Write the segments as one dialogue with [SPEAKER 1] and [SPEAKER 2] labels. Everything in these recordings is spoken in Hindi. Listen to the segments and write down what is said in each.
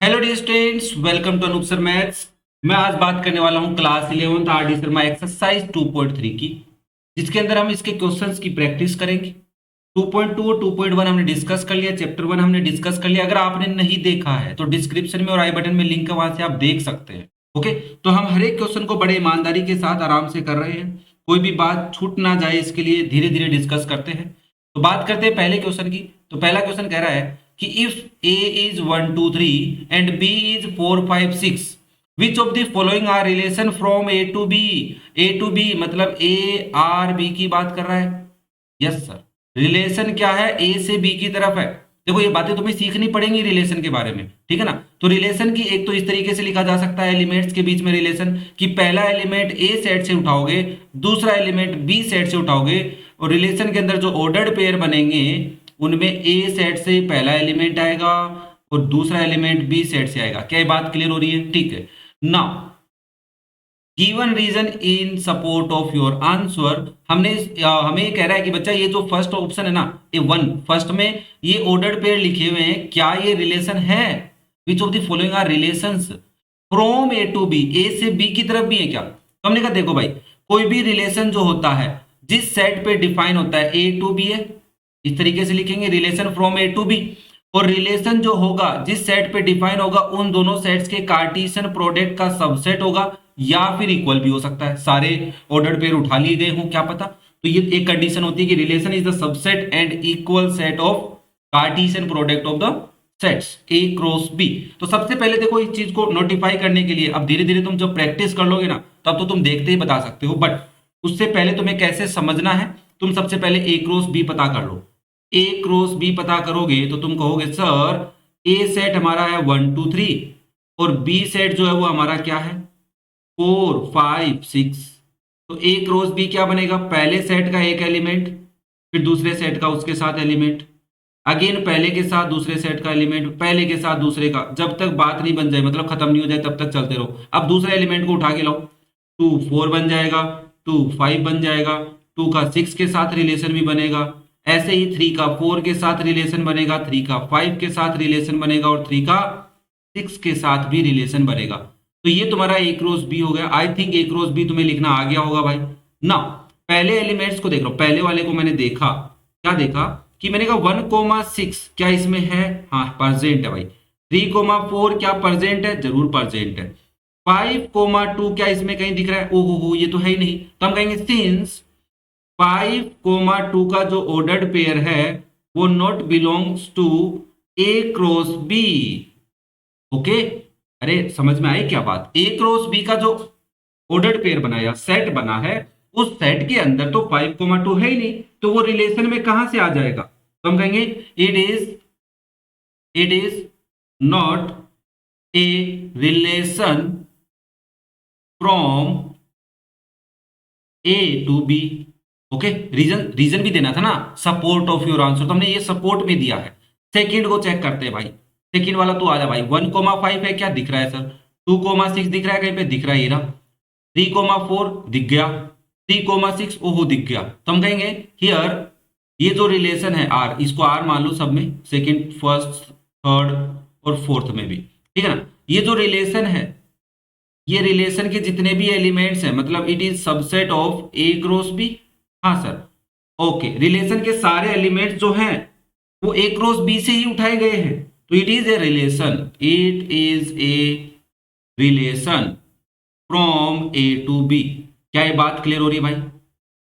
[SPEAKER 1] Hello dear students, welcome to Anoop sir maths. मैं आज बात करने वाला हूं class 11 R D Sharma exercise 2.3 की, जिसके अंदर हम इसके क्वेश्चंस की प्रैक्टिस करेंगे। 2.2 और 2.1 हमने डिस्कस कर लिया, चैप्टर 1 हमने डिस्कस कर लिया। अगर आपने नहीं देखा है तो डिस्क्रिप्शन में और आई बटन में लिंक है, वहां से आप देख सकते हैं। ओके, तो हम हर एक क्वेश्चन को बड़े ईमानदारी के साथ आराम से कर रहे हैं, कोई भी बात छूट ना जाए, इसके लिए धीरे धीरे डिस्कस करते हैं। तो बात करते हैं पहले क्वेश्चन की। तो पहला क्वेश्चन कह रहा है कि if a is 1 2 3 and b is 4 5 6, which of the following are relation from a to b? a to b मतलब a r b की बात कर रहा है। यस सर, रिलेशन क्या है? a से b की तरफ है। देखो ये बातें तुम्हें सीखनी पड़ेंगी रिलेशन के बारे में, ठीक है ना। तो रिलेशन की एक तो इस तरीके से लिखा जा सकता है एलिमेंट्स के बीच में रिलेशन, कि पहला एलिमेंट a सेट से उठाओगे, दूसरा एलिमेंट b सेट से उठाओगे, और रिलेशन के अंदर जो ऑर्डर्ड पेयर बनेंगे उनमें ए सेट से पहला एलिमेंट आएगा और दूसरा एलिमेंट बी सेट से आएगा। क्या ये बात क्लियर हो रही है? ठीक है। Now given reason in support of your answer, हमें कह रहा है कि बच्चा ये जो फर्स्ट ऑप्शन है ना, ये वन फर्स्ट में ये ऑर्डर्ड पेयर लिखे हुए हैं, क्या ये रिलेशन है? Which of the following are relations from A to B, A से बी की तरफ भी है क्या? तो हमने कहा देखो भाई, कोई भी रिलेशन जो होता है जिस सेट पे डिफाइन होता है ए टू बी है, इस तरीके से लिखेंगे relation from A to b. और रिलेशन जो होगा जिस सेट पे डिफाइन होगा उन दोनों सेट्स के कार्टेशियन प्रोडक्ट का सबसेट होगा, या फिर इक्वल भी हो सकता है। सारे ऑर्डर्ड पेयर उठा लिए गए हों, क्या पता। तो ये एक कंडीशन होती है कि relation is the subset and equal set of cartesian product of the sets a cross b. तो सबसे पहले देखो इस चीज को नोटिफाई करने के लिए, अब धीरे धीरे तुम जब प्रैक्टिस कर लोगे ना, तब तो तुम देखते ही बता सकते हो, बट उससे पहले तुम्हें कैसे समझना है, तुम सबसे पहले ए क्रॉस बी पता कर लो। ए क्रॉस बी पता करोगे तो तुम कहोगे सर ए सेट हमारा है 1 2 3 और बी सेट जो है वो हमारा क्या है 4 5 6। तो ए क्रॉस बी क्या बनेगा? पहले सेट का एक एलिमेंट, फिर दूसरे सेट का उसके साथ एलिमेंट, अगेन पहले के साथ दूसरे सेट का एलिमेंट, पहले के साथ दूसरे का, जब तक बात नहीं बन जाए, मतलब खत्म नहीं हो जाए, तब तक चलते रहो। अब दूसरे एलिमेंट को उठा के लाओ, 2 4 बन जाएगा, 2 5 बन जाएगा, 2 का 6 के साथ रिलेशन भी बनेगा, ऐसे ही 3 का 4 के साथ रिलेशन बनेगा, 3 का 5 के साथ रिलेशन बनेगा, और 3 का 6 के साथ भी रिलेशन बनेगा। तो ये तुम्हारा ए क्रॉस बी हो गया। I think a cross b तुम्हें लिखना आ गया होगा भाई ना। पहले एलिमेंट्स को देख लो, पहले वाले को मैंने देखा, क्या देखा कि मैंने कहा 1,6 क्या इसमें है? हाँ परजेंट है भाई। 3,4 क्या परजेंट है? जरूर परजेंट है। 5,2 क्या इसमें कहीं दिख रहा है? ओहो हो, ये तो है ही नहीं। तो हम कहेंगे सिंस 5,2 का जो ऑर्डर्ड पेयर है वो not belongs to a cross b. Okay, अरे समझ में आई क्या बात? ए क्रॉस बी का जो ऑर्डर्ड पेयर बना या सेट बना है, उस सेट के अंदर तो 5,2 है ही नहीं, तो वो रिलेशन में कहां से आ जाएगा? तो हम कहेंगे it is not a relation from A to b. Okay, reason भी देना था ना, सपोर्ट ऑफ योर आंसर, तो हमने ये सपोर्ट में दिया है। सेकंड को चेक करते हैं भाई, सेकंड वाला तो आ जा भाई। 1,5 है, क्या दिख रहा है सर? 2,6 दिख रहा है कहीं पे? दिख रहा है, ये रहा। 3,4 दिख गया, 3,6 ओहो दिख गया। तो हम कहेंगे हियर ये जो रिलेशन है आर, इसको आर मान लो सब में, सेकंड फर्स्ट थर्ड और फोर्थ में भी, ठीक है ना। ये जो रिलेशन है, ये रिलेशन के जितने भी एलिमेंट्स हैं, मतलब it is subset of a cross b. हाँ सर, ओके, रिलेशन के सारे एलिमेंट्स जो हैं वो ए क्रॉस बी से ही उठाए गए हैं, तो it is a relation, it is a relation from A to b. क्या ये बात क्लियर हो रही है भाई?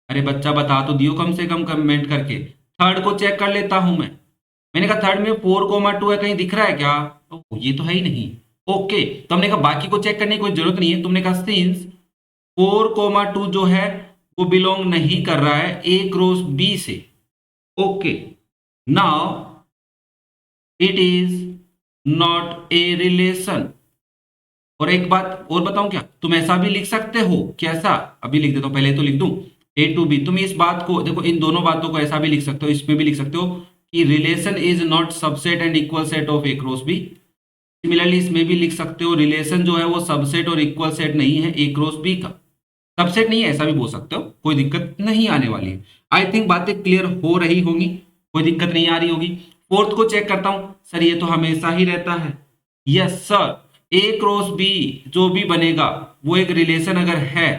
[SPEAKER 1] अरे बच्चा बता तो दियो कम से कम कमेंट करके। थर्ड को चेक कर लेता हूं मैं। मैंने कहा थर्ड में 4,2 है, कहीं दिख रहा है क्या? ये तो है ही नहीं। ओके, तो हमने कहा बाकी को चेक करने की कोई जरूरत नहीं है। तुमने कहा सिंस 4,2 जो है वो बिलोंग नहीं कर रहा है ए क्रॉस बी से। Okay, now it is not a relation. और एक बात और बताऊं क्या, तुम ऐसा भी लिख सकते हो। कैसा? अभी लिख देता हूं, पहले तो लिख दूं ए टू बी। तुम इस बात को देखो, इन दोनों बातों को ऐसा भी लिख सकते हो, इसमें भी लिख सकते हो कि relation is not subset and equal set of a cross b. Similarly इसमें भी लिख सकते हो रिलेशन जो है वो सबसेट और इक्वल सेट नहीं है ए क्रॉस बी का, सबसेट नहीं है, ऐसा भी बोल सकते हो, कोई दिक्कत नहीं आने वाली है। आई थिंक बातें क्लियर हो रही होंगी, कोई दिक्कत नहीं आ रही होगी। फोर्थ को चेक करता हूं, सर ये तो हमेशा ही रहता है। यस सर, ए क्रॉस बी जो भी बनेगा वो एक रिलेशन अगर है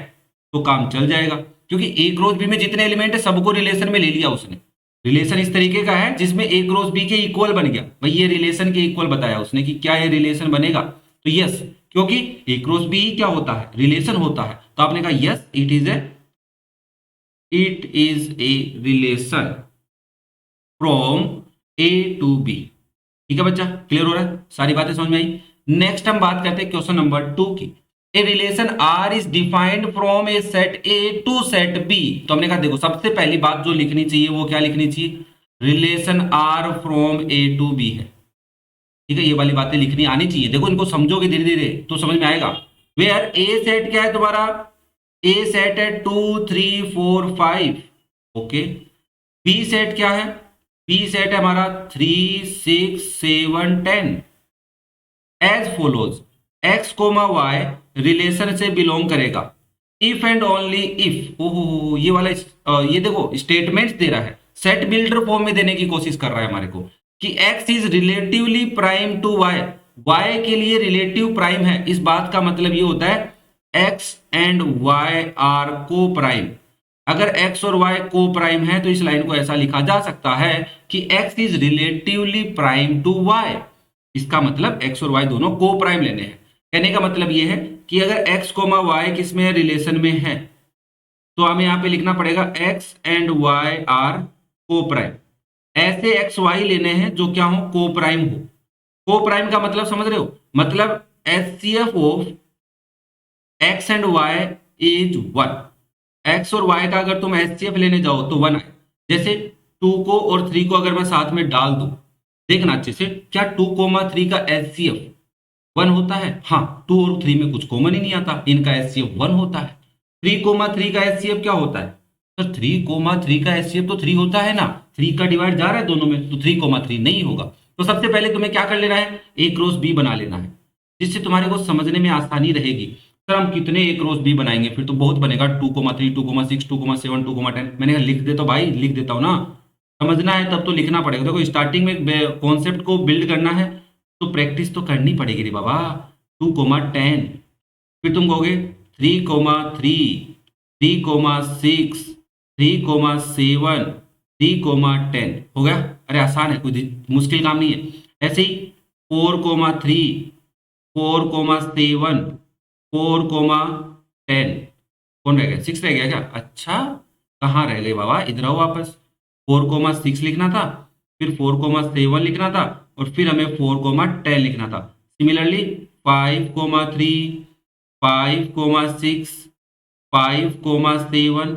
[SPEAKER 1] तो काम चल जाएगा, क्योंकि ए क्रॉस बी में जितने एलिमेंट है सबको रिलेशन में ले लिया उसने। रिलेशन इस तरीके का है जिसमें ए क्रॉस बी के इक्वल बन गया, भाई ये रिलेशन के इक्वल बताया उसने कि क्या ये रिलेशन बनेगा, तो यस, क्योंकि ए क्रॉस बी क्या होता है, रिलेशन होता है, तो आपने कहा yes it is a relation from A to B. ठीक है बच्चा, क्लियर हो रहा है, सारी बातें समझ में आई। नेक्स्ट हम बात करते हैं क्वेश्चन नंबर 2 की। A relation R is defined from A set A to set B. तो हमने कहा देखो सबसे पहली बात जो लिखनी चाहिए वो क्या लिखनी चाहिए, relation R from A to B है। ठीक है, ये वाली बातें लिखनी आनी चाहिए, देखो इनको समझोगे धीरे धीरे तो समझ में आएगा। वेयर ए सेट क्या है तुम्हारा, ए सेट है 2 3 4 5, ओके। बी सेट क्या है, बी सेट है हमारा 3 6 7 10। As follows, x comma y relation से बिलोंग करेगा इफ एंड ओनली इफ। ओहो, ये वाला ये देखो स्टेटमेंट्स दे रहा है, सेट बिल्डर फॉर्म में देने की कोशिश कर रहा है हमारे को कि x is relatively prime to y, y के लिए रिलेटिव प्राइम है। इस बात का मतलब ये होता है x एंड y आर को प्राइम। अगर x और y को प्राइम है तो इस लाइन को ऐसा लिखा जा सकता है कि x is relatively prime to y। इसका मतलब x और y दोनों को प्राइम लेने हैं। कहने का मतलब ये है कि अगर x कोमा y किसमें है, रिलेशन में है, तो हमें यहां पे लिखना पड़ेगा x एंड y आर को प्राइम। ऐसे एक्स वाई लेने हैं जो क्या हो, को प्राइम हो। को प्राइम का मतलब समझ रहे हो, मतलब HCF of x and y is 1। X और वाई का अगर तुम एचसीएफ लेने जाओ तो 1 आए। जैसे 2 को और 3 को अगर मैं साथ में डाल दूं, देखना अच्छे से, क्या 2,3 का एचसीएफ 1 होता है? हाँ, 2 और 3 में कुछ कॉमन ही नहीं आता, इनका एचसीएफ 1 होता है। 3,3 का एचसीएफ क्या होता है, तो 3,3 का एचसीएफ तो 3 होता है ना, 3 का डिवाइड जा रहा है दोनों में, तो 3,3 नहीं होगा। तो सबसे पहले तुम्हें क्या कर लेना है, ए क्रॉस बी बना लेना है, जिससे तुम्हारे को समझने में आसानी रहेगी। सर हम कितने ए क्रॉस बी बनाएंगे, फिर तो बहुत बनेगा, 2,3 2,6 2,7 2,10। मैंने कहा लिख देता भाई, लिख देता हूँ ना, समझना है तब तो लिखना पड़ेगा। देखो स्टार्टिंग में कॉन्सेप्ट को बिल्ड करना है तो प्रैक्टिस तो करनी पड़ेगी रे बाबा। 2,10, फिर तुम कहोगे 3,3 3,6 3,7 3,10 हो गया। अरे आसान है, कोई मुश्किल काम नहीं है। ऐसे ही 4,3 4,7 4,10 कौन रह गया, 6 रह गया क्या? अच्छा, कहाँ रह गए बाबा, इधर आओ वापस। 4,6 लिखना था, फिर 4,7 लिखना था, और फिर हमें 4,10 लिखना था। सिमिलरली 5,3 5,6 5,7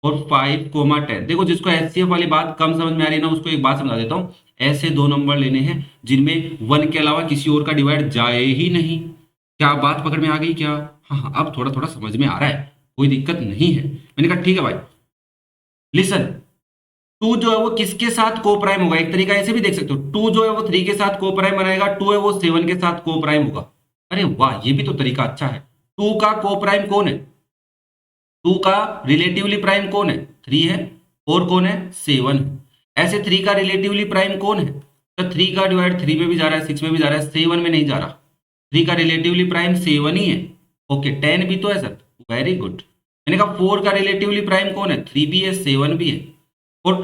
[SPEAKER 1] और 5,10। देखो जिसको एचसीएफ वाली बात कम समझ में आ रही है ना, उसको एक बात समझा देता हूँ। ऐसे दो नंबर लेने हैं जिनमें 1 के अलावा किसी और का डिवाइड जाए ही नहीं। क्या बात पकड़ में आ गई क्या? हाँ हाँ, अब थोड़ा थोड़ा समझ में आ रहा है, कोई दिक्कत नहीं है। मैंने कहा ठीक है भाई, लिसन। 2 जो है वो किसके साथ को प्राइम होगा, एक तरीका ऐसे भी देख सकते हो। 2 जो है वो 3 के साथ को प्राइम बनाएगा, 2 है वो 7 के साथ को प्राइम होगा। अरे वाह, ये भी तो तरीका अच्छा है। 2 का को प्राइम कौन है, 2 का रिलेटिवली प्राइम कौन है, 3 है, और कौन है, 7 है। ऐसे 3 का रिलेटिवली प्राइम कौन है, तो 3 का डिवाइड 3 में भी जा रहा है, 6 में भी जा रहा है, 7 में नहीं जा रहा। 3 का रिलेटिवली प्राइम 7 ही है। ओके, 10 भी तो है सर, वेरी गुड। मैंने कहा 4 का रिलेटिवली प्राइम कौन है, 3 भी है, 7 भी है। और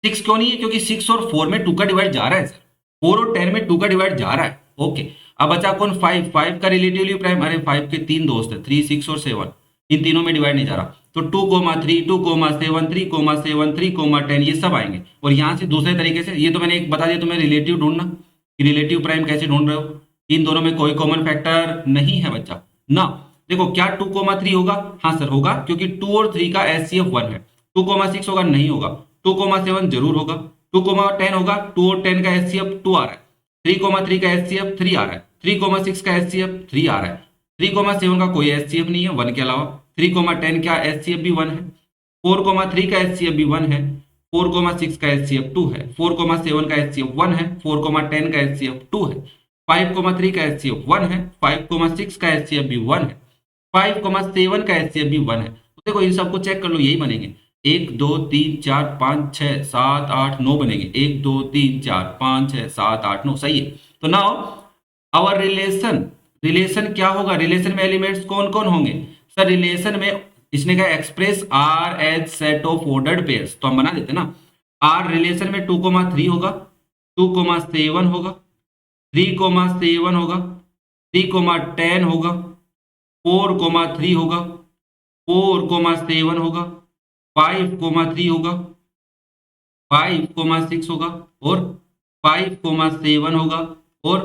[SPEAKER 1] 6 क्यों नहीं है, क्योंकि 6 और 4 में 2 का डिवाइड जा रहा है सर, 4 और 10 में 2 का डिवाइड जा रहा है। ओके, अब बचा कौन, 5 का रिलेटिवली प्राइम। अरे 5 के 3 दोस्त है, 3 6 और 7, इन तीनों में डिवाइड नहीं जा रहा, तो 2,3 2,7 3,7 3,10 ये सब आएंगे। और यहाँ से दूसरे तरीके से, ये तो मैंने एक बता दिया तुम्हें रिलेटिव ढूंढना, कि रिलेटिव प्राइम कैसे ढूंढ रहे हो। इन दोनों में कोई कॉमन फैक्टर नहीं है बच्चा ना। देखो क्या 2,3 होगा, हाँ सर होगा, क्योंकि 2 और 3 का एचसीएफ 1 है। 2,6 होगा, नहीं होगा। 2,7 जरूर होगा। 2,10 होगा, 2 और 10 का एचसीएफ 2 आ रहा है। 3,3 का एचसीएफ 3 आ रहा है। 3,6 का एचसीएफ 3 आ रहा है। 3,7 का कोई एचसीएफ नहीं है 1 के अलावा। 3,10 का एचसीएफ भी 1 है। 4,3 का एचसीएफ भी 1 है। 4,6 का एचसीएफ 2 है। 4,7 का एचसीएफ 1 है। 4,10 का एचसीएफ 2 है। 5,3 का एचसीएफ 1 है। 5,6 का एचसीएफ भी 1 है। 5,7 का एचसीएफ भी 1 है। तो देखो इन सबको चेक कर लो, यही बनेंगे। 1 2 3 4 5 6 7 8 9 बनेंगे। 1 2 3 4 5 6 7 8 9, सही है। तो नाउ आवर रिलेशन, रिलेशन क्या होगा, रिलेशन में एलिमेंट्स कौन कौन होंगे सर, रिलेशन में इसने कहा express R as set of ordered pairs, तो हम बना देते ना, आर रिलेशन में 2,3 होगा, 2,7 होगा, 3,7 होगा, 3,10 होगा, 4,3 होगा, 4,7 होगा, 5,3 होगा, 5,6 होगा, और 5,7 होगा, और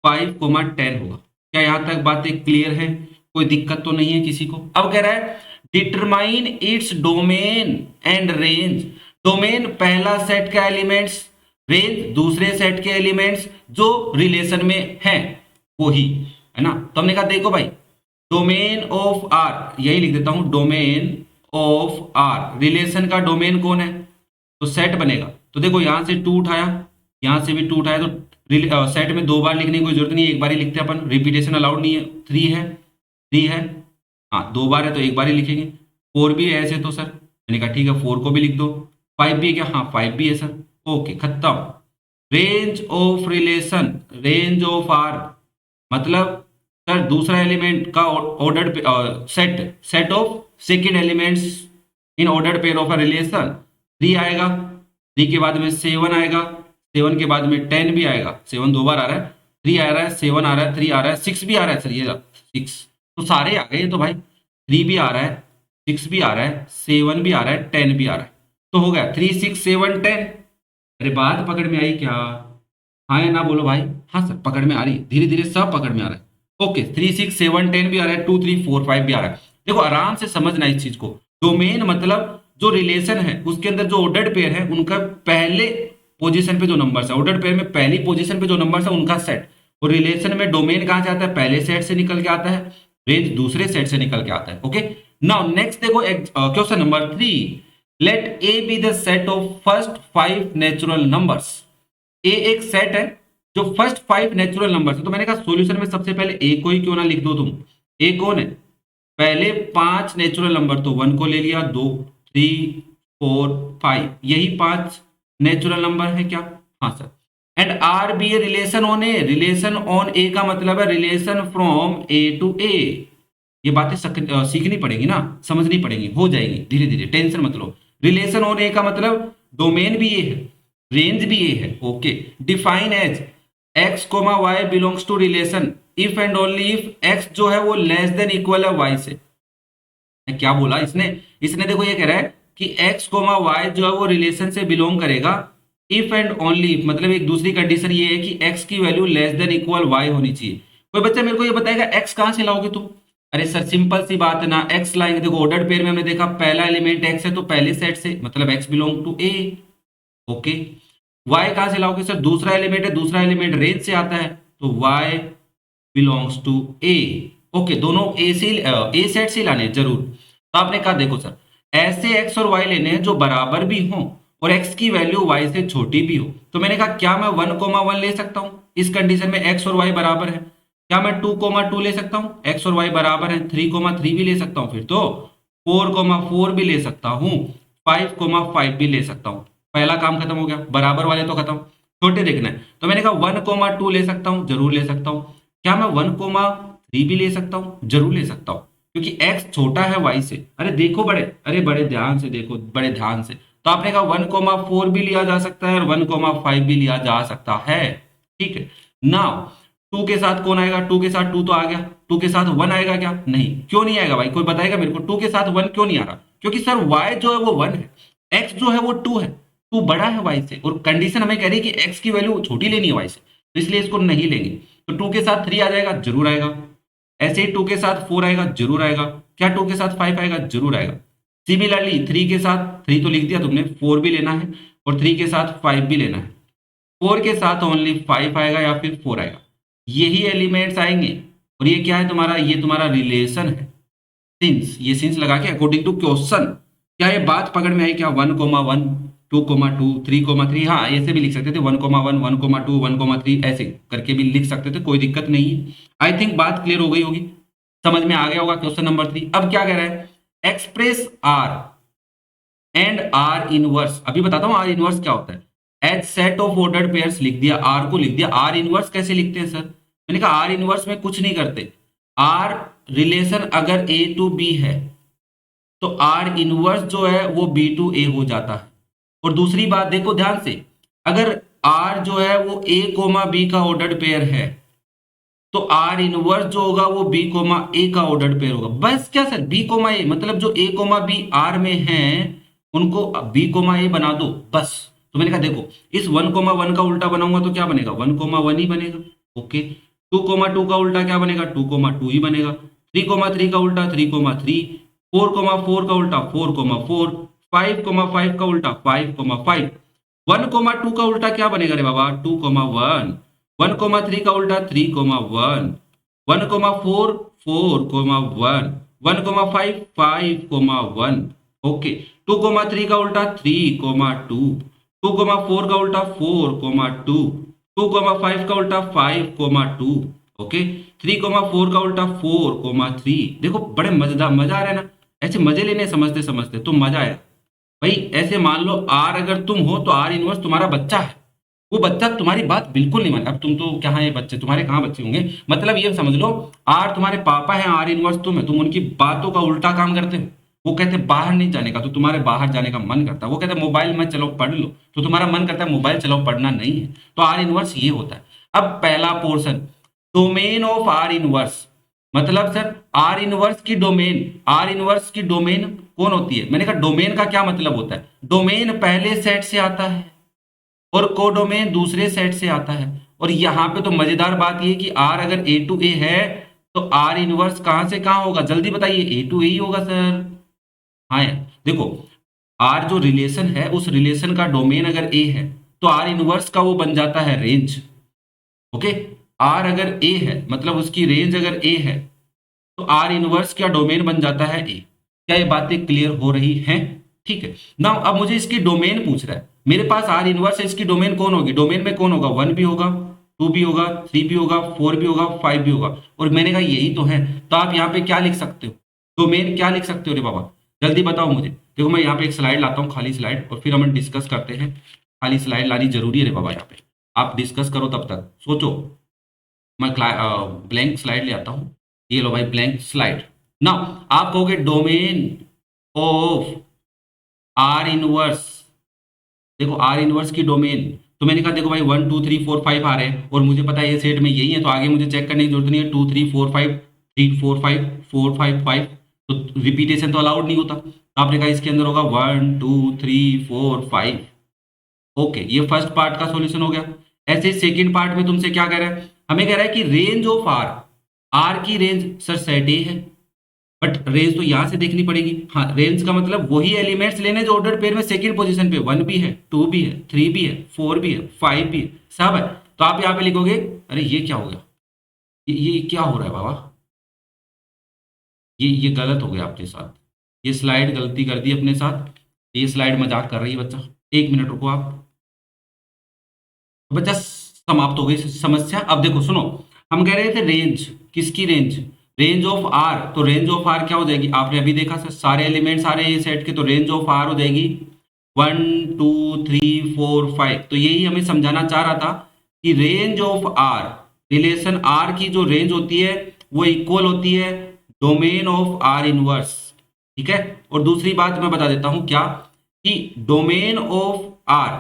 [SPEAKER 1] 5,10 होगा। क्या यहां तक बातें क्लियर है, कोई दिक्कत तो नहीं है किसी को। अब कह रहा है determine its domain and range, domain पहला सेट का एलिमेंट्स, रेंज दूसरे सेट के एलिमेंट्स जो रिलेशन में हैं वो ही है ना। तो हमने कहा देखो भाई, डोमेन ऑफ आर, यही लिख देता हूं, डोमेन ऑफ आर, रिलेशन का डोमेन कौन है, तो सेट बनेगा। तो देखो यहां से 2 उठाया, यहां से भी 2 उठाया, तो सेट में 2 बार लिखने की कोई जरूरत नहीं है, एक बार ही लिखते हैं अपन, रिपीटेशन अलाउड नहीं है। 3 है, हाँ 2 बार है तो एक बार ही लिखेंगे। 4 भी है ऐसे तो सर, मैंने कहा ठीक है 4 को भी लिख दो। 5 भी है क्या, हाँ 5 भी है सर, ओके खत्म। Range of relation, range of R मतलब सर दूसरा एलिमेंट का ordered set, set of second elements in ordered pair of a relation. 3 आएगा, 3 के बाद में 7 आएगा, 7 के बाद में 10 भी आएगा, 7 2 बार आ रहा है, 3 आ रहा है, 7 आ रहा है, 3 आ रहा है, 6 भी आ रहा है सर, ये 6 तो सारे आ गए तो भाई, 3 भी आ रहा है, 6 भी आ रहा है, 7 भी आ रहा है, 10 भी आ रहा है, तो हो गया 3 6 7 10। अरे बात पकड़ में आई क्या, हाँ या ना बोलो भाई, हाँ सर पकड़ में आ रही, धीरे धीरे सब पकड़ में आ रहा है। ओके 3 6 7 10 भी आ रहा है, 2 3 4 5 भी आ रहा है। देखो आराम से समझना इस चीज को, डोमेन मतलब जो रिलेशन है उसके अंदर जो ऑर्डर्ड पेयर है उनका पहले पोजीशन पे जो नंबर्स है, ऑर्डर्ड पेयर में पहली पोजीशन पे जो नंबर्स है उनका सेट, और रिलेशन में डोमेन कहां से आता है, पहले सेट से निकल के आता है, रेंज दूसरे सेट से निकल के आता है। ओके नाउ नेक्स्ट देखो question number 3, let A B the set of first 5 natural numbers. A एक सेट है जो फर्स्ट 5 नेचुरल नंबर्स है, तो मैंने कहा सॉल्यूशन में सबसे पहले ए को ही क्यों ना लिख दो तुम। ए कौन है, पहले 5 नेचुरल नंबर, तो 1 को ले लिया, 2 3 4 5, यही 5 नेचुरल नंबर है क्या, हाँ sir. And R be a relation on A, relation on A का मतलब है relation from A to A. ये बातें सीखनी पड़ेगी ना, समझनी पड़ेगी, हो जाएगी धीरे धीरे, टेंशन मत लो। रिलेशन ऑन ए का मतलब डोमेन भी ए है, रेंज भी ए है। Okay define as x comma y belongs to relation if and only if x जो है वो लेस देन इक्वल है वाई से। क्या बोला इसने, इसने देखो ये कह रहा है कि एक्स कोमा वाई जो है वो रिलेशन से बिलोंग करेगा इफ एंड ओनली इफ, मतलब एक दूसरी कंडीशन ये है कि एक्स की value less than equal y होनी चाहिए। कोई बच्चा मेरे को ये बताएगा एक्स कहां से लाओगे तुम, अरे सर सिंपल सी बात है ना, एक्स लाएंगे, देखो ऑर्डर्ड पेयर में हमने देखा पहला एलिमेंट एक्स है तो पहले सेट से, मतलब x belong to A. Okay y कहां से लाओगे सर, दूसरा एलिमेंट है, दूसरा एलिमेंट रेंज से आता है तो y belongs to A. Okay दोनों ए से ए सेट से लाने जरूर। तो आपने कहा देखो सर ऐसे एक्स और वाई लेने हैं जो बराबर भी हों और एक्स की वैल्यू वाई से छोटी भी हो। तो मैंने कहा क्या मैं 1,1 ले सकता हूं, इस कंडीशन में एक्स और वाई बराबर है। क्या मैं 2,2 ले सकता हूं, एक्स और वाई बराबर है। 3,3 भी ले सकता हूं, फिर तो 4,4 भी ले सकता हूं, 5,5 भी ले सकता हूं। पहला काम खत्म हो गया, बराबर वाले तो खत्म, छोटे देखना है। तो मैंने कहा 1,2 ले सकता हूं, जरूर ले सकता हूं। क्या मैं 1,3 भी ले सकता हूं, जरूर ले सकता हूं, क्योंकि x छोटा है y से। अरे देखो बड़े, अरे बड़े ध्यान से देखो, बड़े ध्यान से। तो आपने कहा 1,4 भी लिया जा सकता है और 1,5 भी लिया जा सकता है। ठीक है नाउ 2 के साथ कौन आएगा, 2 के साथ 2 तो आ गया, 2 के साथ 1 आएगा क्या, नहीं, क्यों नहीं आएगा भाई, कोई बताएगा मेरे को 2 के साथ 1 क्यों नहीं आ रहा, क्योंकि सर y जो है वो 1 है, x जो है वो 2 है, 2 बड़ा है y से, और कंडीशन हमें कह रही है कि x की वैल्यू छोटी लेनी है y से, तो इसलिए इसको नहीं लेंगे। तो 2 के साथ 3 आ जाएगा, जरूर आएगा। ऐसे ही 2 के साथ 4 आएगा, जरूर आएगा। क्या 2 के साथ 5 आएगा, जरूर आएगा। सिमिलरली 3 के साथ 3 तो लिख दिया तुमने, 4 भी लेना है और 3 के साथ 5 भी लेना है। 4 के साथ ओनली 5 आएगा या फिर 4 आएगा, यही एलिमेंट्स आएंगे। और ये क्या है तुम्हारा, ये तुम्हारा रिलेशन है, सिंस, ये सिंस लगा के अकॉर्डिंग टू क्वेश्चन। क्या ये बात पकड़ में आई क्या, 1,1 2,2 3,3, हाँ ऐसे भी लिख सकते थे 1,1 1,2 1,3 ऐसे करके भी लिख सकते थे, कोई दिक्कत नहीं है। आई थिंक बात क्लियर हो गई होगी, समझ में आ गया होगा क्वेश्चन नंबर 3। अब क्या कह रहा है, express R and R inverse, अभी बताता हूं आर इनवर्स क्या होता है। As set of ordered pairs लिख दिया, आर को लिख दिया, आर इनवर्स कैसे लिखते हैं सर, मैंने कहा आर इनवर्स में कुछ नहीं करते, आर रिलेशन अगर ए टू बी है तो आर इनवर्स जो है वो बी टू ए हो जाता है। और दूसरी बात देखो ध्यान से, अगर आर जो है वो ए कोमा बी का ऑर्डर्ड पेयर है तो आर इनवर्स जो होगा वो बी कोमा ए का ऑर्डर्ड पेयर होगा। बस क्या सर, बी कोमा ए मतलब जो ए कोमा बी आर में हैं उनको बी कोमा ए बना दो बस। तो मैंने कहा देखो इस 1,1 का उल्टा बनाऊंगा तो क्या बनेगा, 1,1 ही बनेगा। ओके, 2,2 का उल्टा क्या बनेगा, 2,2 ही बनेगा। 3,3 का उल्टा 3,3, 4,4 का उल्टा 4,4, 5,5 का उल्टा 5,5, 1,2 का उल्टा क्या बनेगा रे बाबा, 2,1, 1,3 का उल्टा 3,1, 1,4 4,1, 1,5 5,1। ओके, 2,3 का उल्टा 3,2, 2,4 का उल्टा 4,2, 2,5 का उल्टा 5,2। ओके, 3,4 का उल्टा 4,3। देखो बड़े मजेदार, मजा आ रहा है ना, ऐसे मजे लेने समझते समझते तो मजा आया भाई। ऐसे मान लो आर अगर तुम हो तो आर इनवर्स तुम्हारा बच्चा है, वो बच्चा तुम्हारी बात बिल्कुल नहीं माने। अब तुम तो क्या है, बच्चे तुम्हारे कहाँ बच्चे होंगे, मतलब ये समझ लो आर तुम्हारे पापा है, आर इनवर्स तुम है, तुम उनकी बातों का उल्टा काम करते हो। वो कहते हैं बाहर नहीं जाने का तो तुम्हारे बाहर जाने का मन करता है, वो कहते हैं मोबाइल में चलो पढ़ लो तो तुम्हारा मन करता है मोबाइल चलो पढ़ना नहीं है। तो आर इनवर्स ये होता है। अब पहला portion, domain of are inverse, मतलब सर आर इनवर्स की डोमेन, आर इनवर्स की डोमेन कौन होती है। मैंने कहा डोमेन का क्या मतलब होता है, डोमेन पहले सेट से आता है और कोडोमेन दूसरे सेट से आता है। और यहां पे तो मजेदार बात ये कि आर अगर ए टू ए है तो आर इनवर्स कहां से कहां होगा, जल्दी बताइए, ए टू ए ही होगा सर। हाँ यार देखो, आर जो रिलेशन है उस रिलेशन का डोमेन अगर ए है तो आर इनवर्स का वो बन जाता है रेंज। ओके, आर अगर ए है मतलब उसकी रेंज अगर ए है तो आर इनवर्स का डोमेन बन जाता है ए। क्या ये बातें क्लियर हो रही हैं, ठीक है ना। अब मुझे इसकी डोमेन पूछ रहा है, मेरे पास आर इनवर्स है, इसकी डोमेन कौन होगी, डोमेन में कौन होगा, 1 भी होगा, 2 भी होगा, 3 भी होगा, 4 भी होगा, 5 भी होगा। और मैंने कहा यही तो है, तो आप यहाँ पे क्या लिख सकते हो, डोमेन क्या लिख सकते हो रे बाबा, जल्दी बताओ मुझे। देखो मैं यहाँ पे एक स्लाइड लाता हूँ, खाली स्लाइड, और फिर हम डिस्कस करते हैं। खाली स्लाइड लानी जरूरी है रे बाबा, यहाँ पे आप डिस्कस करो, तब तक सोचो। मैं ब्लैंक स्लाइड ले आता हूँ, ये लो भाई ब्लैंक स्लाइड। नाउ आप कहोगे डोमेन ऑफ आर इनवर्स, देखो आर इनवर्स की डोमेन, तो मैंने कहा देखो भाई 1 2 3 4 5 आ रहे हैं और मुझे पता है ये सेट में यही है, तो आगे मुझे चेक करने की जरूरत नहीं है, 2 3 4 5 3 4 5 4 5 5, तो रिपीटेशन तो अलाउड नहीं होता। तो आपने कहा इसके अंदर होगा 1 2 3 4 5। ओके, ये फर्स्ट पार्ट का सॉल्यूशन हो गया। ऐसे सेकंड पार्ट में तुमसे क्या कह रहा है, हमें कह रहा है कि रेंज ऑफ आर, आर की रेंज सर सेट ए है, बट रेंज तो यहां से देखनी पड़ेगी। हाँ, रेंज का मतलब वही एलिमेंट्स लेने जो ऑर्डर पेयर में सेकंड पोजीशन पे 1 भी है, 2 भी है, 3 भी है, 4 भी है, 5 भी है, सब है। तो आप यहाँ पे लिखोगे, अरे ये क्या हो गया, ये क्या हो रहा है बाबा, ये गलत हो गया आपके साथ, ये स्लाइड गलती कर दी अपने साथ, ये स्लाइड मजाक कर रही है बच्चा। एक मिनट रुको आप, बच्चा समाप्त हो गई समस्या। अब देखो सुनो, हम कह रहे थे रेंज, किसकी रेंज, रेंज ऑफ आर। तो रेंज ऑफ आर क्या हो जाएगी, आपने अभी देखा सर सारे एलिमेंट्स आ रहे हैं ये सेट के, तो रेंज ऑफ आर हो जाएगी 1 2 3 4 5। तो यही हमें समझाना चाह रहा था कि range of R, relation R की जो रेंज होती है वो इक्वल होती है डोमेन ऑफ आर इनवर्स, ठीक है। और दूसरी बात मैं बता देता हूं क्या, कि domain of R,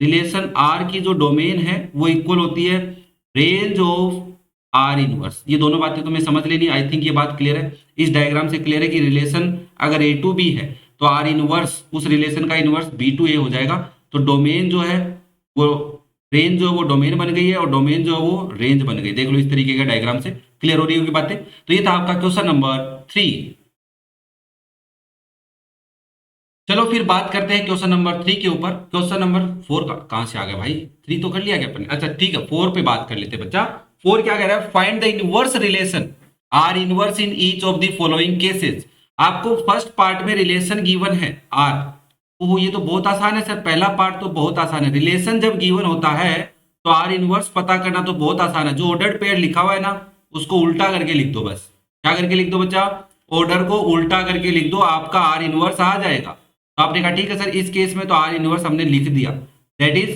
[SPEAKER 1] relation R की जो डोमेन है वो इक्वल होती है रेंज ऑफ आर इनवर्स। ये दोनों बातें तुम्हें समझ लेनी, आई थिंक ये बात क्लियर है। इस डायग्राम से क्लियर है कि रिलेशन अगर ए टू बी है तो आर इनवर्स उस रिलेशन का इनवर्स बी टू ए हो जाएगा। तो डोमेन जो है वो, रेंज जो है वो डोमेन बन गई है और डोमेन जो है वो रेंज बन गई। देख लो इस तरीके का डायग्राम से क्लियर हो रही होगी बातें। तो ये था आपका क्वेश्चन नंबर 3। चलो फिर बात करते हैं क्वेश्चन नंबर 3 के ऊपर। क्वेश्चन नंबर 4 का कहां से आ गया भाई, 3 तो कर लिया क्या अपन, अच्छा ठीक है 4 पे बात कर लेते हैं बच्चा। 4 क्या कह रहा है, find the inverse relation are inverse in each of the following cases. आपको फर्स्ट पार्ट में रिलेशन गिवन है आर, ओह ये तो बहुत आसान है सर, पहला पार्ट तो बहुत आसान है। रिलेशन जब गिवन होता है तो आर इनवर्स पता करना तो बहुत आसान है। जो ऑर्डर्ड पेयर लिखा हुआ है ना उसको उल्टा करके लिख दो, बस क्या करके लिख दो बच्चा, ऑर्डर को उल्टा करके लिख दो, आपका आर इनवर्स आ जाएगा। तो आपने कहा ठीक है सर, इस केस में तो आर इनवर्स हमने लिख दिया, दैट इज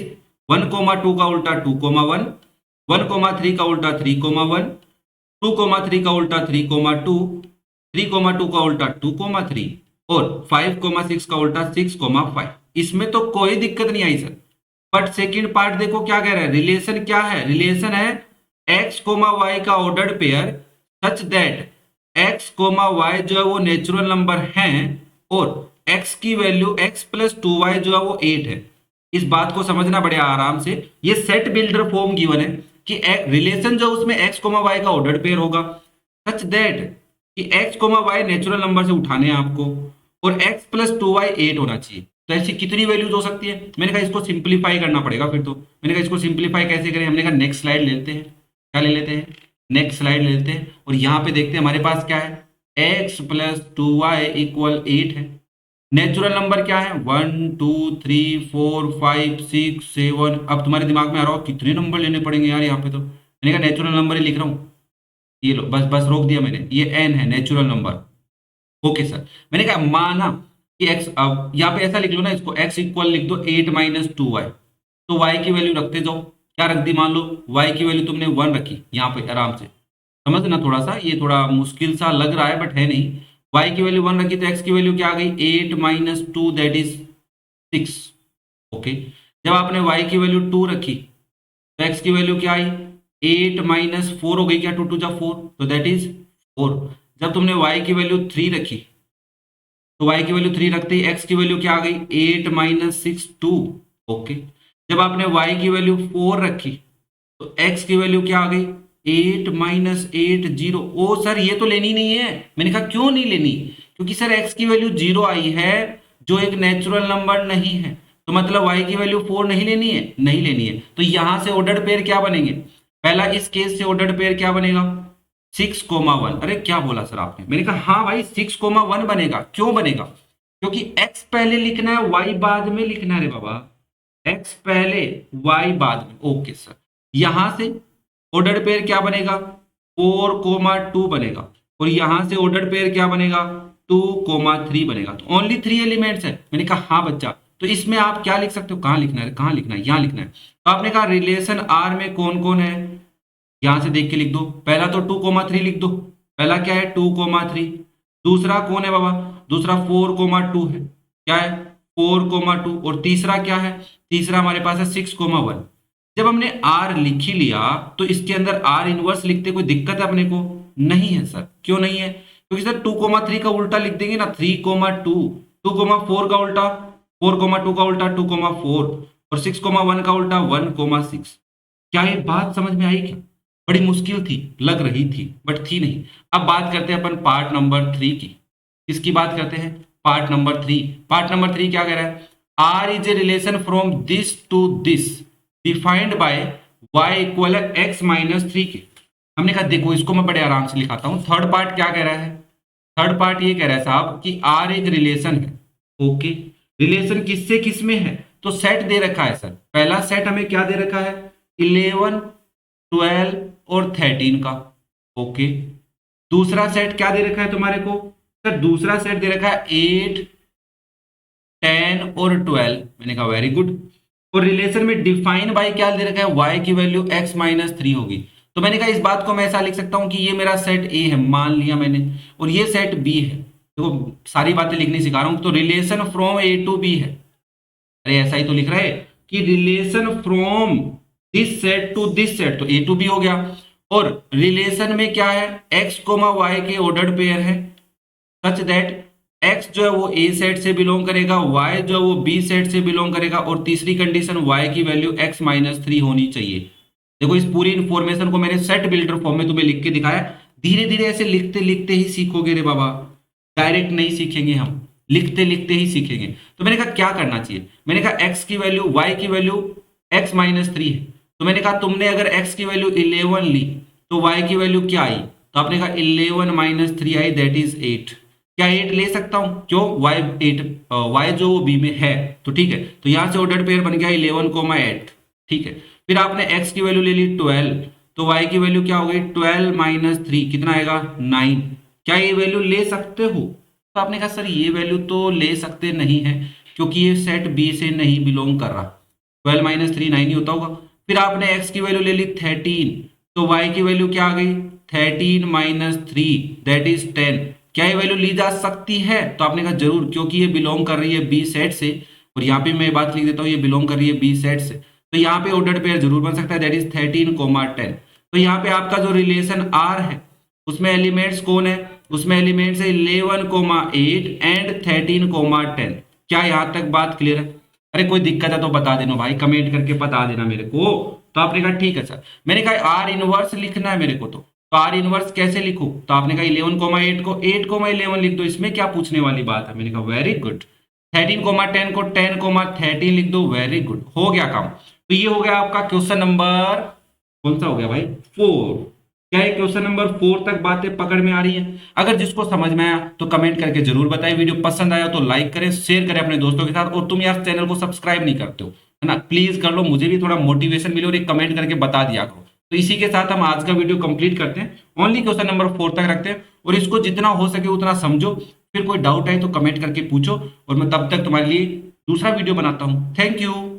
[SPEAKER 1] 1,2 का उल्टा 2,1, 1,3 का उल्टा 3,1, 2,3 का उल्टा 3,2, 3,2 का उल्टा 2,3 और 5,6 का उल्टा 6,5। इसमें तो कोई दिक्कत नहीं आई सर। बट सेकंड पार्ट देखो क्या कह रहा है, रिलेशन क्या है, रिलेशन है x, y का ordered pair such that x, y जो है वो नेचुरल नंबर हैं और x की वैल्यू x प्लस 2y जो है वो 8 है। इस बात को समझना बड़े आराम से, ये सेट बिल्डर फॉर्म गिवन है कि रिलेशन जो उसमें x, y का ऑर्डर्ड पेयर होगा सच दैट कि x, y नेचुरल नंबर से उठाने हैं आपको और x प्लस 2y 8 होना चाहिए। तो ऐसी कितनी वैल्यूज हो सकती है, मैंने कहा इसको सिंप्लीफाई करना पड़ेगा। फिर तो मैंने कहा इसको सिंप्लीफाई कैसे करें, हमने कहा नेक्स्ट स्लाइड ले लेते हैं। क्या ले लेते हैं, नेक्स्ट स्लाइड ले लेते हैं और यहाँ पे देखते हैं हमारे पास क्या है, x प्लस 2y इक्वल 8 है। नेचुरल नंबर क्या है 1 2 3 4 5 6 7। अब तुम्हारे दिमाग में आ रहा हो कितने नंबर लेने पड़ेंगे यार, यहाँ पे तो मैंने कहा नेचुरल नंबर ही लिख रहा हूँ। ये लो बस बस रोक दिया मैंने, ये n है नेचुरल नंबर। ओके सर, मैंने कहा माना कि x, अब यहाँ पे ऐसा लिख लो ना, इसको x इक्वल लिख दो 8 माइनस 2y। तो y की वैल्यू रखते जाओ, क्या रख दी, मान लो y की वैल्यू तुमने 1 रखी यहाँ पे आराम से। समझना थोड़ा सा, ये थोड़ा मुश्किल सा लग रहा है बट है नहीं। y की वैल्यू 1 रखी तो x की वैल्यू क्या आ गई 8 माइनस 2 दैट इज 6। ओके, जब आपने y की वैल्यू 2 रखी तो x की वैल्यू क्या आई 8 माइनस 4 हो गई, क्या 2 2 जा 4 तो दैट इज 4। जब तुमने y की वैल्यू 3 रखी तो y की वैल्यू 3 रखते ही x की वैल्यू क्या आ गई 8 माइनस 6 2। ओके, जब आपने y की वैल्यू 4 रखी तो x की वैल्यू क्या आ गई 8 माइनस 8 0। ओ सर ये तो लेनी नहीं है, मैंने कहा क्यों नहीं लेनी, क्योंकि सर x की वैल्यू 0 आई है जो एक नेचुरल नंबर नहीं है, तो मतलब y की वैल्यू 4 नहीं लेनी है, नहीं लेनी है। तो यहां से ऑर्डर्ड पेयर क्या बनेंगे, पहला इस केस से ऑर्डर्ड पेयर क्या बनेगा 6,1। अरे क्या बोला सर आपने, मैंने कहा हाँ भाई 6,1 बनेगा। क्यों बनेगा, क्योंकि x पहले लिखना है y बाद में लिखना है रे बाबा, x पहले y बाद में। ओके सर, यहां से ऑर्डर्ड पेयर क्या बनेगा 4,2 बनेगा और यहां से ऑर्डर्ड पेयर क्या बनेगा 2,3 बनेगा। तो ओनली 3 एलिमेंट्स है। मैंने कहा हाँ बच्चा, तो इसमें आप क्या लिख सकते हो, कहां लिखना है, कहां लिखना है, यहां लिखना है। तो आपने कहा रिलेशन आर में कौन कौन है, यहां से देख के लिख दो। पहला तो 2,3 लिख दो, पहला क्या है 2,3। दूसरा कौन है बाबा, दूसरा 4,2 है, क्या है 4,2। और तीसरा क्या है, तीसरा हमारे पास है 6,1। जब हमने आर लिख ही लिया तो इसके अंदर आर इनवर्स लिखते कोई दिक्कत है अपने को, नहीं है सर। क्यों नहीं है, क्योंकि सर 2,3 का उल्टा लिख देंगे ना 3,2, 2,4 का उल्टा 4,2 का उल्टा 2,4 और 6,1 का उल्टा 1,6। क्या ये बात समझ में आई क्या, बड़ी मुश्किल थी लग रही थी बट थी नहीं। अब बात करते हैं अपन पार्ट नंबर 3 की। किसकी बात करते हैं, पार्ट नंबर 3। पार्ट नंबर 3 क्या कह रहा है, R is a relation from this to this defined by y equal x minus 3 के। हमने कहा देखो इसको मैं बड़े आराम से लिखाता हूं। थर्ड पार्ट क्या कह रहा है, थर्ड पार्ट ये कह रहा है साहब कि r एक रिलेशन है। ओके, रिलेशन किससे किस में है, तो सेट दे रखा है सर। पहला सेट हमें क्या दे रखा है 11 12 और 13 का। ओके, दूसरा सेट क्या दे रखा है तुम्हारे को, सर दूसरा सेट दे रखा है 8 10 और 12। मैंने कहा वेरी गुड। और रिलेशन में डिफाइन बाय क्या दे रखा है y की वैल्यू x माइनस 3 होगी। तो मैंने कहा इस बात को मैं ऐसा लिख सकता हूं कि ये मेरा सेट A है मान लिया मैंने, और ये सेट B है। तो सारी बातें लिखनी सिखा रहा हूं, तो relation from A to B है। अरे ऐसा ही तो लिख रहा है कि relation from this set to this set, तो A टू B हो गया। और रिलेशन में क्या है x, y के ऑर्डर्ड पेयर है सच दैट x जो है वो A सेट से बिलोंग करेगा, y जो है वो B सेट से बिलोंग करेगा, और तीसरी कंडीशन y की वैल्यू x माइनस 3 होनी चाहिए। देखो इस पूरी इंफॉर्मेशन को मैंने सेट बिल्डर फॉर्म में तुम्हें लिख के दिखाया। धीरे धीरे ऐसे लिखते लिखते ही सीखोगे रे बाबा, डायरेक्ट नहीं सीखेंगे हम, लिखते लिखते ही सीखेंगे। तो मैंने कहा क्या करना चाहिए, मैंने कहा x की वैल्यू y की वैल्यू x माइनस 3 है। तो मैंने कहा तुमने अगर x की वैल्यू 11 ली तो y की वैल्यू क्या आई, तो आपने कहा 11 माइनस 3 आई दैट इज 8। क्या 8 ले सकता हूं, क्यों y जो b में है, तो ठीक है। तो यहां से ऑर्डर्ड पेयर बन गया 11,8। ठीक है, फिर आपने x की वैल्यू ले ली 12, तो y की वैल्यू क्या हो गई 12 माइनस 3 कितना आएगा 9। क्या ये वैल्यू ले सकते हो, तो आपने कहा सर ये वैल्यू तो ले सकते नहीं है क्योंकि ये सेट B से नहीं बिलोंग कर रहा। 12 माइनस 3 9 ही होता होगा। फिर आपने x की वैल्यू ले ली 13, तो y की वैल्यू क्या आ गई 13 माइनस 3 दैट इज 10। क्या ये वैल्यू ली जा सकती है? तो आपने कहा जरूर, क्योंकि ये बिलोंग कर रही है बी सेट से, और यहाँ पे मैं बात लिख देता हूँ ये बिलोंग कर रही है बी सेट से, तो यहाँ पे ऑर्डर्ड पेयर जरूर बन सकता है, दैट इज 13, 10। तो यहाँ पे आपका जो रिलेशन R है उसमें एलिमेंट्स कौन है? उसमें एलिमेंट्स है 11, 8 एंड 13, 10। क्या यहाँ तक बात क्लियर है? अरे कोई दिक्कत है तो बता देना भाई, कमेंट करके बता देना मेरे को। तो आपने कहा ठीक है सर, मैंने कहा आर इनवर्स लिखना है मेरे को, तो आर इनवर्स कैसे लिखूं? तो आपने कहा 11, 8 को 8, 11 लिख दो, इसमें क्या पूछने वाली बात है? मैंने कहा वेरी गुड। 13, 10 को 10, 13 लिख दो, वेरी गुड, हो गया काम। तो ये हो गया आपका क्वेश्चन नंबर, कौन सा हो गया भाई? 4। क्या है क्वेश्चन नंबर 4 तक बातें पकड़ में आ रही है? अगर जिसको समझ में आया तो कमेंट करके जरूर बताएं, वीडियो पसंद आया तो लाइक करें, शेयर करें अपने दोस्तों के साथ, और तुम यार चैनल को सब्सक्राइब नहीं करते हो है ना, प्लीज कर लो, मुझे भी थोड़ा मोटिवेशन मिले, और एक कमेंट करके बता दिया करो। तो इसी के साथ हम आज का वीडियो कंप्लीट करते हैं, ओनली क्वेश्चन नंबर 4 तक रखते हैं, और इसको जितना हो सके उतना समझो, फिर कोई डाउट आए तो कमेंट करके पूछो, और मैं तब तक तुम्हारे लिए दूसरा वीडियो बनाता हूँ। Thank you.